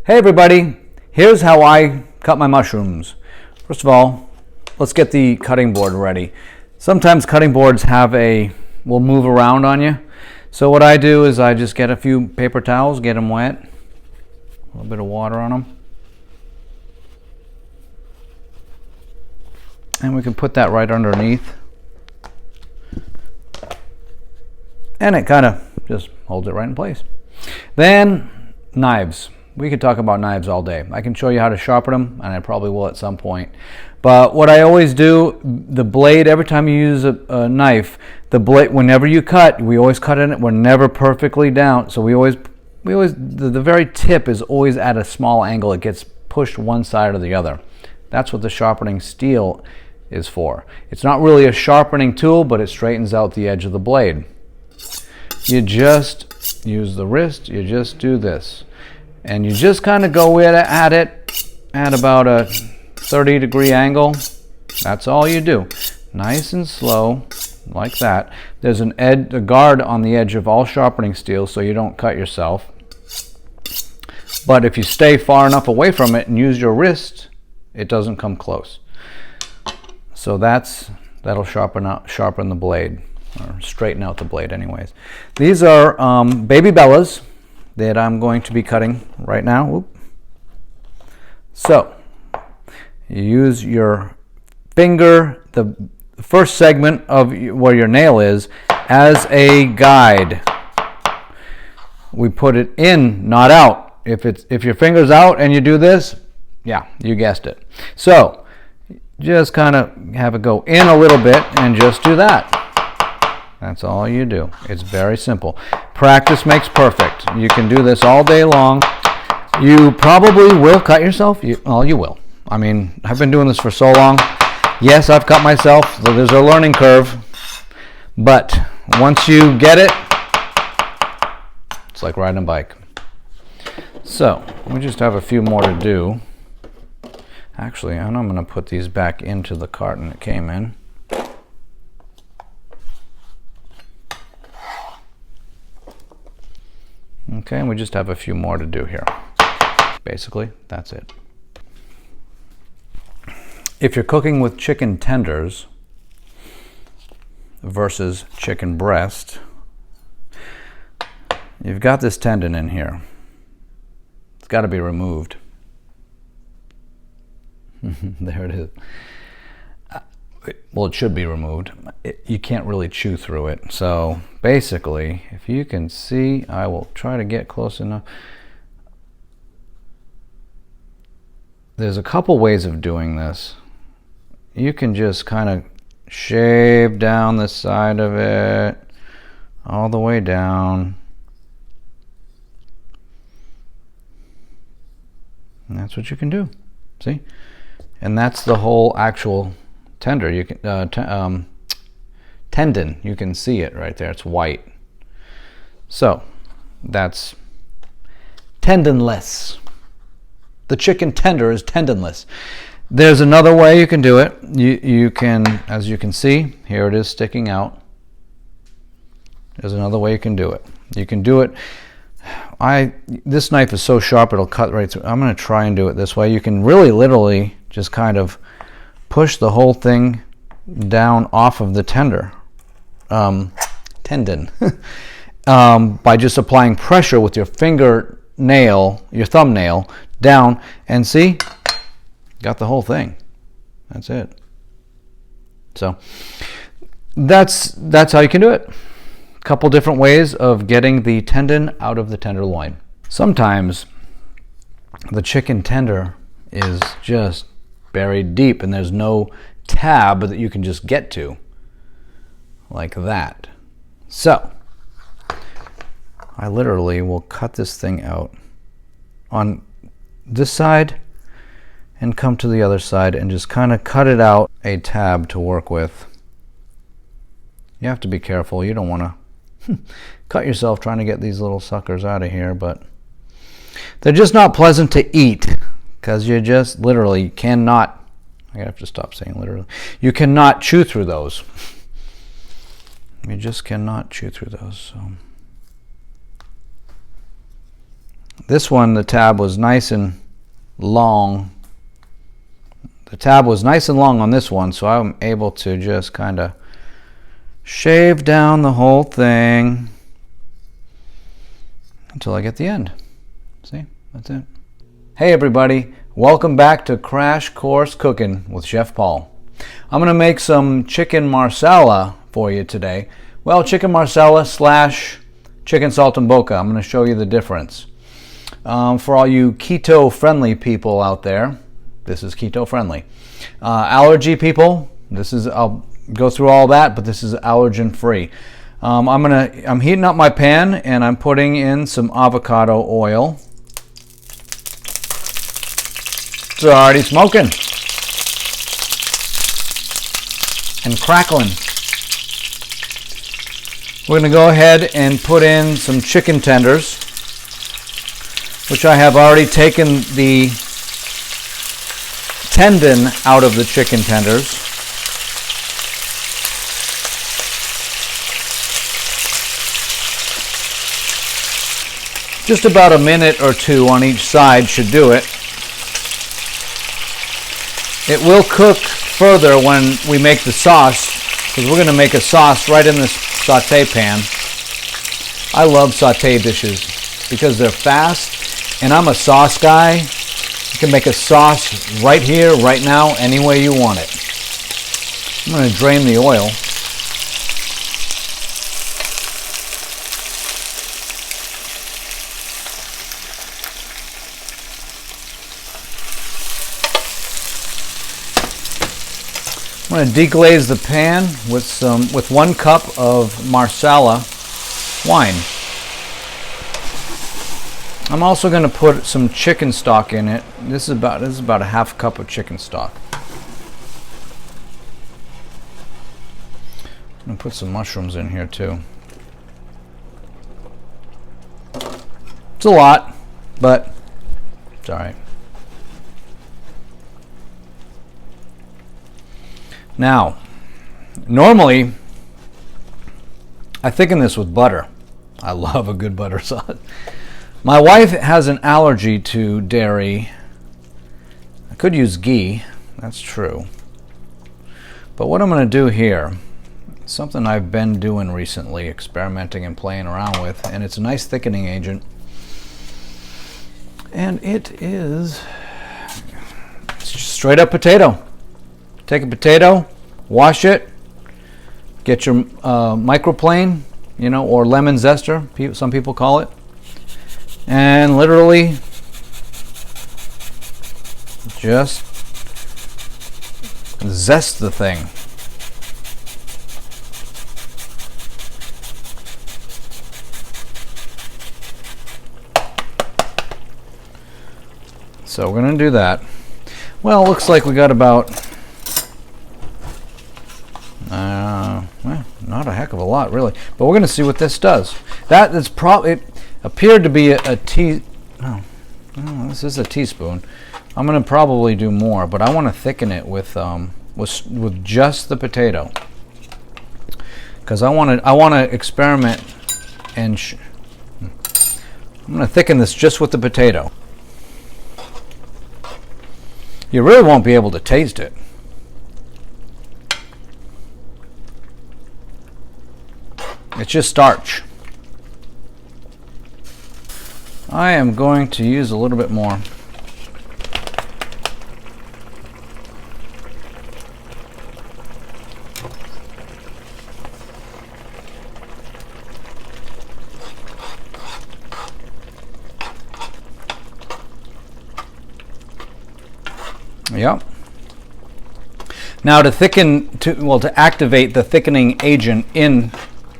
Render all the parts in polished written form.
Hey everybody, here's how I cut my mushrooms. First of all, let's get the cutting board ready. Sometimes cutting boards will move around on you. So what I do is I just get a few paper towels, get them wet, a little bit of water on them. And we can put that right underneath. And it kind of just holds it right in place. Then, knives. We could talk about knives all day. I can show you how to sharpen them, and I probably will at some point. But what I always do, the blade, every time you use a knife, the blade, whenever you cut, we always cut in it. We're never perfectly down. So the very tip is always at a small angle. It gets pushed one side or the other. That's what the sharpening steel is for. It's not really a sharpening tool, but it straightens out the edge of the blade. You just use the wrist, you just do this. And you just kind of go at it at about a 30-degree angle. That's all you do. Nice and slow, like that. There's a guard on the edge of all sharpening steel so you don't cut yourself. But if you stay far enough away from it and use your wrist, it doesn't come close. So that'll sharpen the blade, or straighten out the blade anyways. These are baby bellas that I'm going to be cutting right now. Oop. So you use your finger, the first segment of where your nail is, as a guide. We put it in, not out. If your finger's out and you do this, yeah, you guessed it. So just kind of have it go in a little bit and just do that. That's all you do. It's very simple. Practice makes perfect. You can do this all day long. You probably will cut yourself. You will. I mean, I've been doing this for so long. Yes, I've cut myself. So there's a learning curve. But once you get it, it's like riding a bike. So we just have a few more to do. Actually, and I'm going to put these back into the carton it came in. Okay, and we just have a few more to do here. Basically, that's it. If you're cooking with chicken tenders versus chicken breast, you've got this tendon in here. It's got to be removed. There it is. Well, it should be removed. You can't really chew through it. So basically, if you can see, I will try to get close enough. There's a couple ways of doing this. You can just kind of shave down the side of it all the way down. And that's what you can do. See? And that's the whole actual tender. You can tendon. You can see it right there. It's white. So that's tendonless. The chicken tender is tendonless. There's another way you can do it. You can, as you can see, here it is sticking out. There's another way you can do it. You can do it. This knife is so sharp it'll cut right through. I'm going to try and do it this way. You can really literally just kind of push the whole thing down off of the tendon by just applying pressure with your fingernail, your thumbnail, down, and see, got the whole thing. That's it. So that's how you can do it. A couple different ways of getting the tendon out of the tenderloin. Sometimes the chicken tender is just buried deep and there's no tab that you can just get to like that. So I literally will cut this thing out on this side and come to the other side and just kind of cut it out a tab to work with. You have to be careful. You don't want to cut yourself trying to get these little suckers out of here, but they're just not pleasant to eat because you just literally cannot, I have to stop saying literally, you cannot chew through those. You just cannot chew through those. So This one, the tab was nice and long. The tab was nice and long on this one, so I'm able to just kind of shave down the whole thing until I get the end. See, that's it. Hey everybody, welcome back to Crash Course Cooking with Chef Paul. I'm going to make some chicken marsala for you today. Well, chicken marsala / chicken saltimbocca. I'm going to show you the difference. For all you keto-friendly people out there, this is keto-friendly. Allergy people, I'll go through all that, but this is allergen-free. I'm heating up my pan and I'm putting in some avocado oil. It's already smoking and crackling. We're going to go ahead and put in some chicken tenders, which I have already taken the tendon out of the chicken tenders. Just about a minute or two on each side should do it. It will cook further when we make the sauce, because we're going to make a sauce right in this saute pan. I love saute dishes because they're fast, and I'm a sauce guy. You can make a sauce right here, right now, any way you want it. I'm going to drain the oil. I'm going to deglaze the pan with 1 cup of Marsala wine. I'm also going to put some chicken stock in it. This is about a half cup of chicken stock. I'm going to put some mushrooms in here too. It's a lot, but it's all right. Now, normally, I thicken this with butter. I love a good butter sauce. My wife has an allergy to dairy. I could use ghee, that's true. But what I'm going to do here, something I've been doing recently, experimenting and playing around with, and it's a nice thickening agent. And it's straight up potato. Take a potato, wash it, get your microplane, or lemon zester, some people call it, and literally just zest the thing. So we're going to do that. Well, it looks like we got about well, not a heck of a lot really, but we're going to see what this does. That is probably, it appeared to be this is a teaspoon. I'm going to probably do more, but I want to thicken it with just the potato, because I want to experiment and I'm going to thicken this just with the potato. You really won't be able to taste it. It's just starch. I am going to use a little bit more. Yep. Now to activate the thickening agent in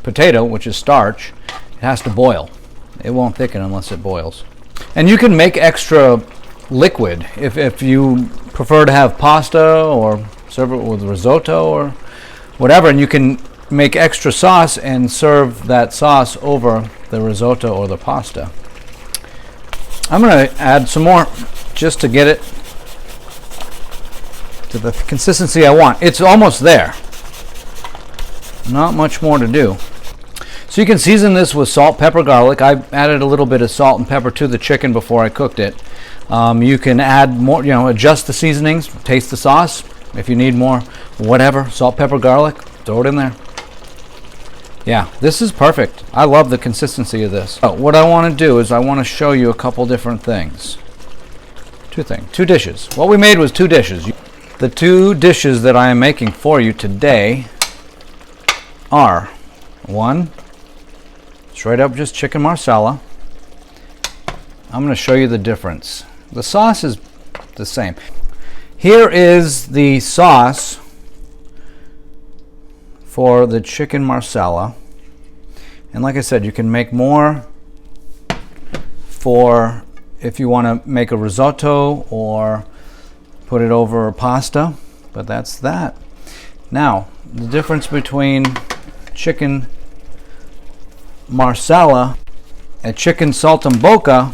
potato, which is starch, it has to boil. It won't thicken unless it boils. And you can make extra liquid if you prefer to have pasta or serve it with risotto or whatever, and you can make extra sauce and serve that sauce over the risotto or the pasta. I'm going to add some more just to get it to the consistency I want. It's almost there. Not much more to do. So So you can season this with salt, pepper, garlic. I added a little bit of salt and pepper to the chicken before I cooked it. You can add more, adjust the seasonings, taste the sauce. If you need more, whatever, salt, pepper, garlic, throw it in there. Yeah, this is perfect. I love the consistency of this. So what I want to do is I want to show you a couple different things. Two dishes. What we made was 2 dishes. The 2 dishes that I am making for you today are, one, straight up just chicken marsala. I'm going to show you the difference. The sauce is the same. Here is the sauce for the chicken marsala. And like I said, you can make more for if you want to make a risotto or put it over pasta, but that's that. Now, the difference between chicken marsala and chicken saltimbocca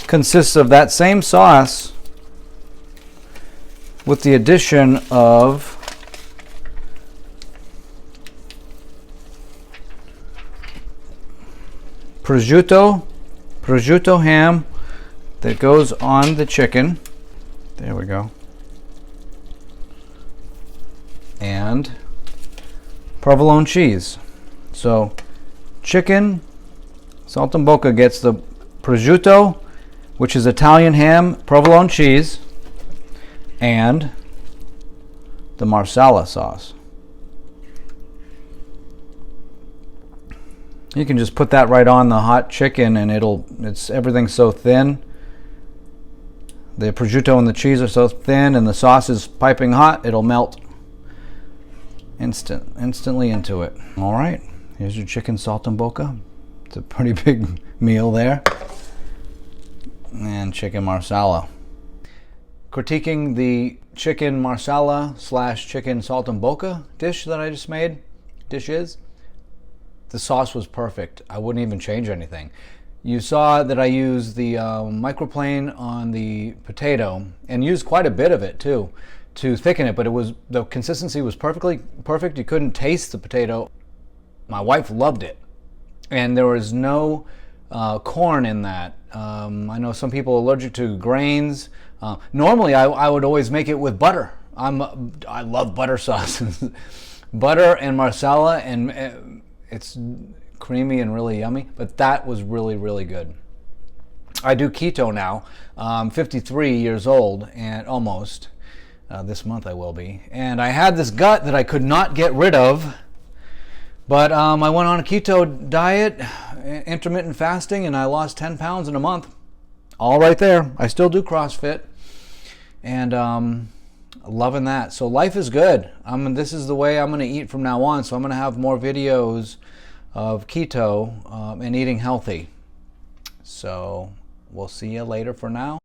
consists of that same sauce with the addition of prosciutto ham that goes on the chicken. There we go. And provolone cheese. So chicken saltimbocca gets the prosciutto, which is Italian ham, provolone cheese, and the marsala sauce. You can just put that right on the hot chicken and everything's so thin. The prosciutto and the cheese are so thin and the sauce is piping hot, it'll melt instantly into it. All right, here's your chicken saltimbocca. It's a pretty big meal there. And chicken marsala. Critiquing the chicken marsala / chicken saltimbocca dish that I just made, the sauce was perfect. I wouldn't even change anything. You saw that I used the microplane on the potato and used quite a bit of it too to thicken it, but the consistency was perfect. You couldn't taste the potato. My wife loved it, and there was no corn in that. I know some people are allergic to grains. Normally I would always make it with butter. I love butter sauces. Butter and marsala, and it's creamy and really yummy, but that was really, really good. I do keto now. I'm 53 years old, and almost. This month I will be. And I had this gut that I could not get rid of, but I went on a keto diet, intermittent fasting, and I lost 10 pounds in a month. All right there. I still do CrossFit, and loving that. So life is good. This is the way I'm going to eat from now on. So I'm going to have more videos of keto and eating healthy. So we'll see you later for now.